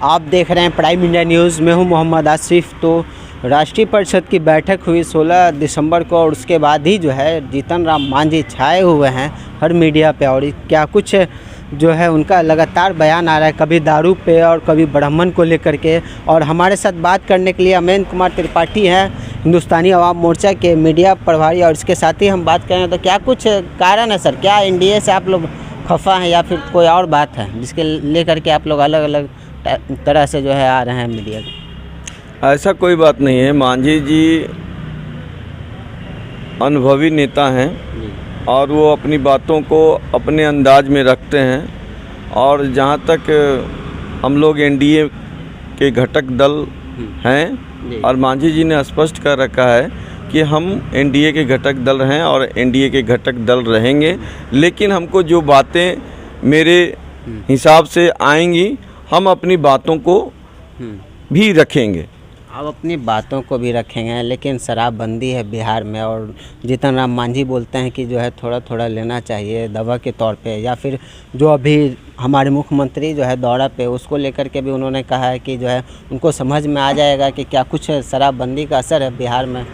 आप देख रहे हैं प्राइम इंडिया न्यूज़। मैं हूं मोहम्मद आसिफ। तो राष्ट्रीय परिषद की बैठक हुई 16 दिसंबर को और उसके बाद ही जो है जीतन राम मांझी छाए हुए हैं हर मीडिया पे। और क्या कुछ जो है उनका लगातार बयान आ रहा है, कभी दारू पे और कभी ब्राह्मण को लेकर के। और हमारे साथ बात करने के लिए अमरेंद्र कुमार त्रिपाठी हैं, हिंदुस्तानी आवाम मोर्चा के मीडिया प्रभारी। और इसके साथ ही हम बात करें तो क्या कुछ कारण है सर, क्या एनडीए से आप लोग खफा हैं या फिर कोई और बात है जिसके लेकर के आप लोग अलग अलग तरह से जो है आ रहे हैं मीडिया में? ऐसा कोई बात नहीं है। मांझी जी अनुभवी नेता हैं और वो अपनी बातों को अपने अंदाज में रखते हैं। और जहाँ तक हम लोग एनडीए के घटक दल हैं और मांझी जी ने स्पष्ट कर रखा है कि हम एनडीए के घटक दल हैं और एनडीए के घटक दल रहेंगे। लेकिन हमको जो बातें मेरे हिसाब से आएंगी हम अपनी बातों को भी रखेंगे। आप अपनी बातों को भी रखेंगे, लेकिन शराबबंदी है बिहार में और जीतन राम मांझी बोलते हैं कि जो है थोड़ा थोड़ा लेना चाहिए दवा के तौर पे। या फिर जो अभी हमारे मुख्यमंत्री जो है दौरा पे, उसको लेकर के भी उन्होंने कहा है कि जो है उनको समझ में आ जाएगा कि क्या कुछ शराबबंदी का असर है बिहार में।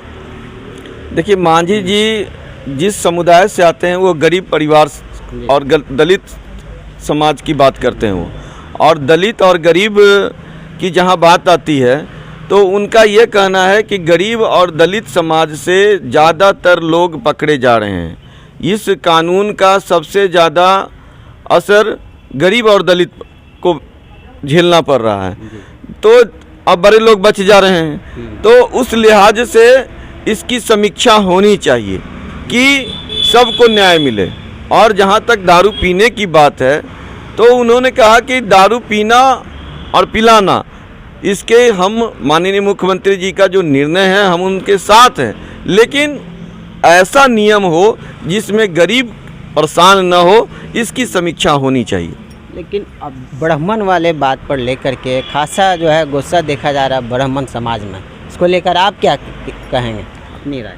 देखिए, मांझी जी जिस समुदाय से आते हैं वो गरीब परिवार और दलित समाज की बात करते हैं वो। और दलित और गरीब की जहाँ बात आती है तो उनका ये कहना है कि गरीब और दलित समाज से ज़्यादातर लोग पकड़े जा रहे हैं। इस कानून का सबसे ज़्यादा असर गरीब और दलित को झेलना पड़ रहा है। तो अब बड़े लोग बच जा रहे हैं। तो उस लिहाज से इसकी समीक्षा होनी चाहिए कि सबको न्याय मिले। और जहाँ तक दारू पीने की बात है तो उन्होंने कहा कि दारू पीना और पिलाना, इसके हम माननीय मुख्यमंत्री जी का जो निर्णय है हम उनके साथ हैं। लेकिन ऐसा नियम हो जिसमें गरीब परेशान न हो, इसकी समीक्षा होनी चाहिए। लेकिन अब ब्राह्मण वाले बात पर लेकर के खासा जो है गुस्सा देखा जा रहा है ब्राह्मण समाज में। इसको लेकर आप क्या कहेंगे, अपनी राय?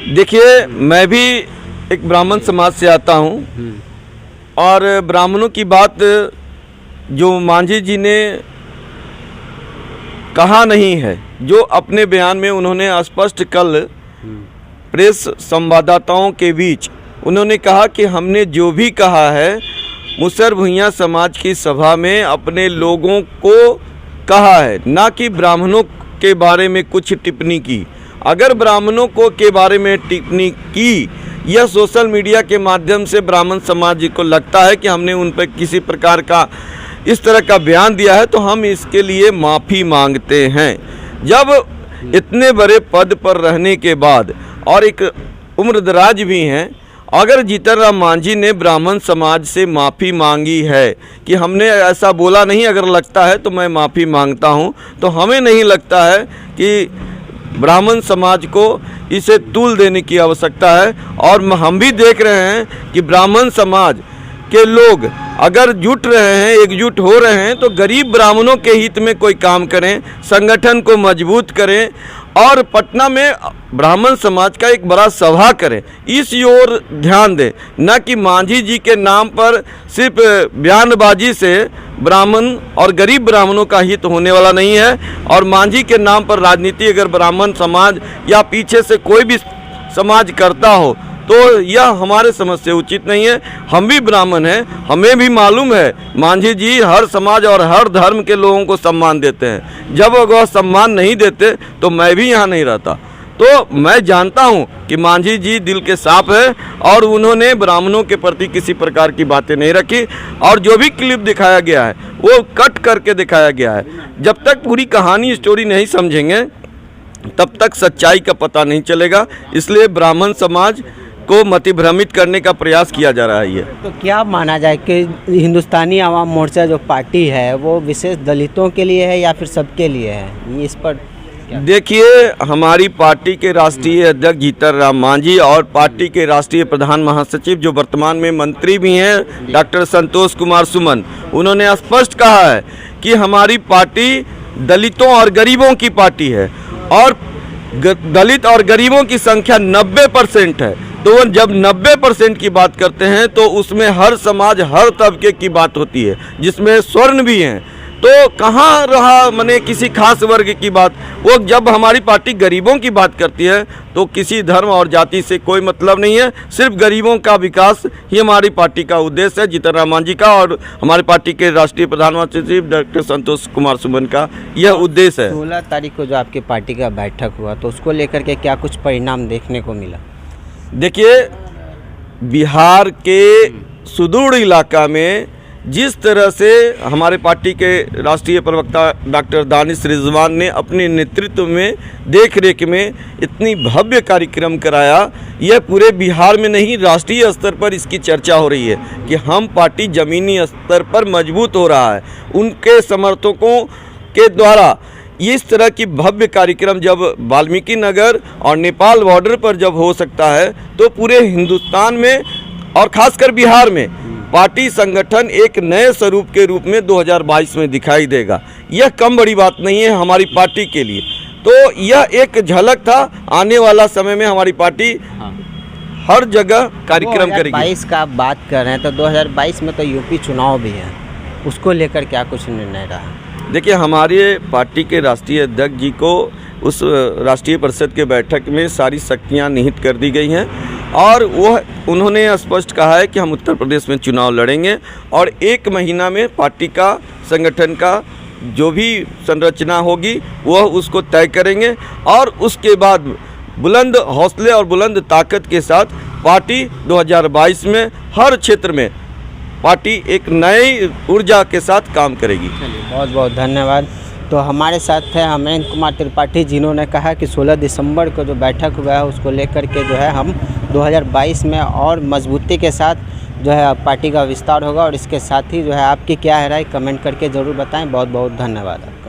देखिए, मैं भी एक ब्राह्मण समाज से आता हूँ और ब्राह्मणों की बात जो मांझी जी ने कहा नहीं है, जो अपने बयान में उन्होंने स्पष्ट कल प्रेस संवाददाताओं के बीच उन्होंने कहा कि हमने जो भी कहा है मुसहर भुइयां समाज की सभा में अपने लोगों को कहा है, ना कि ब्राह्मणों के बारे में कुछ टिप्पणी की। अगर ब्राह्मणों को के बारे में टिप्पणी की या सोशल मीडिया के माध्यम से ब्राह्मण समाज को लगता है कि हमने उन पर किसी प्रकार का इस तरह का बयान दिया है तो हम इसके लिए माफ़ी मांगते हैं। जब इतने बड़े पद पर रहने के बाद और एक उम्रदराज भी हैं, अगर जीतन राम मांझी ने ब्राह्मण समाज से माफ़ी मांगी है कि हमने ऐसा बोला नहीं, अगर लगता है तो मैं माफ़ी मांगता हूं, तो हमें नहीं लगता है कि ब्राह्मण समाज को इसे तूल देने की आवश्यकता है। और हम भी देख रहे हैं कि ब्राह्मण समाज के लोग अगर जुट रहे हैं, एकजुट हो रहे हैं, तो गरीब ब्राह्मणों के हित में कोई काम करें, संगठन को मजबूत करें और पटना में ब्राह्मण समाज का एक बड़ा सभा करें। इस ओर ध्यान दें, न कि मांझी जी के नाम पर सिर्फ बयानबाजी से ब्राह्मण और गरीब ब्राह्मणों का हित होने वाला नहीं है। और मांझी के नाम पर राजनीति अगर ब्राह्मण समाज या पीछे से कोई भी समाज करता हो तो यह हमारे समझ से उचित नहीं है। हम भी ब्राह्मण हैं, हमें भी मालूम है मांझी जी हर समाज और हर धर्म के लोगों को सम्मान देते हैं। जब वह सम्मान नहीं देते तो मैं भी यहाँ नहीं रहता। तो मैं जानता हूँ कि मांझी जी दिल के साफ है और उन्होंने ब्राह्मणों के प्रति किसी प्रकार की बातें नहीं रखी। और जो भी क्लिप दिखाया गया है वो कट करके दिखाया गया है। जब तक पूरी कहानी स्टोरी नहीं समझेंगे तब तक सच्चाई का पता नहीं चलेगा। इसलिए ब्राह्मण समाज को मतिभ्रमित करने का प्रयास किया जा रहा है। ये तो क्या माना जाए कि हिंदुस्तानी आवाम मोर्चा जो पार्टी है वो विशेष दलितों के लिए है या फिर सबके लिए है? ये इस पर देखिए, हमारी पार्टी के राष्ट्रीय अध्यक्ष जीतन राम मांझी और पार्टी के राष्ट्रीय प्रधान महासचिव जो वर्तमान में मंत्री भी हैं डॉक्टर संतोष कुमार सुमन, उन्होंने स्पष्ट कहा है कि हमारी पार्टी दलितों और गरीबों की पार्टी है। और दलित और गरीबों की संख्या 90% है। तो जब 90% की बात करते हैं तो उसमें हर समाज हर तबके की बात होती है, जिसमें स्वर्ण भी हैं, तो कहाँ रहा मैंने किसी खास वर्ग की बात। वो जब हमारी पार्टी गरीबों की बात करती है तो किसी धर्म और जाति से कोई मतलब नहीं है, सिर्फ गरीबों का विकास ही हमारी पार्टी का उद्देश्य है, जीतन राम मांझी का और हमारी पार्टी के राष्ट्रीय प्रधान महासचिव डॉक्टर संतोष कुमार सुमन का यह उद्देश्य है। 16 तारीख को जो आपकी पार्टी का बैठक हुआ तो उसको लेकर के क्या कुछ परिणाम देखने को मिला? देखिए, बिहार के सुदूर इलाका में जिस तरह से हमारे पार्टी के राष्ट्रीय प्रवक्ता डॉक्टर दानिश रिजवान ने अपने नेतृत्व में देख रेख में इतनी भव्य कार्यक्रम कराया, यह पूरे बिहार में नहीं राष्ट्रीय स्तर पर इसकी चर्चा हो रही है कि हम पार्टी ज़मीनी स्तर पर मजबूत हो रहा है। उनके समर्थकों के द्वारा इस तरह की भव्य कार्यक्रम जब वाल्मीकि नगर और नेपाल बॉर्डर पर जब हो सकता है तो पूरे हिंदुस्तान में और खासकर बिहार में पार्टी संगठन एक नए स्वरूप के रूप में 2022 में दिखाई देगा। यह कम बड़ी बात नहीं है हमारी पार्टी के लिए। तो यह एक झलक था, आने वाला समय में हमारी पार्टी हर जगह कार्यक्रम करेगी। 2022 का आप बात कर रहे हैं तो 2022 में तो यूपी चुनाव भी है, उसको लेकर क्या कुछ निर्णय रहा? देखिए, हमारे पार्टी के राष्ट्रीय अध्यक्ष जी को उस राष्ट्रीय परिषद के बैठक में सारी शक्तियाँ निहित कर दी गई हैं और उन्होंने स्पष्ट कहा है कि हम उत्तर प्रदेश में चुनाव लड़ेंगे और 1 महीना में पार्टी का संगठन का जो भी संरचना होगी वह उसको तय करेंगे और उसके बाद बुलंद हौसले और बुलंद ताकत के साथ पार्टी 2022 में हर क्षेत्र में पार्टी एक नई ऊर्जा के साथ काम करेगी। बहुत बहुत धन्यवाद। तो हमारे साथ है अमरेंद्र कुमार त्रिपाठी, जिन्होंने कहा कि 16 दिसंबर को जो बैठक हुआ है उसको लेकर के जो है हम 2022 में और मजबूती के साथ जो है पार्टी का विस्तार होगा। और इसके साथ ही जो है आपकी क्या है राय, कमेंट करके ज़रूर बताएं। बहुत बहुत धन्यवाद आपका।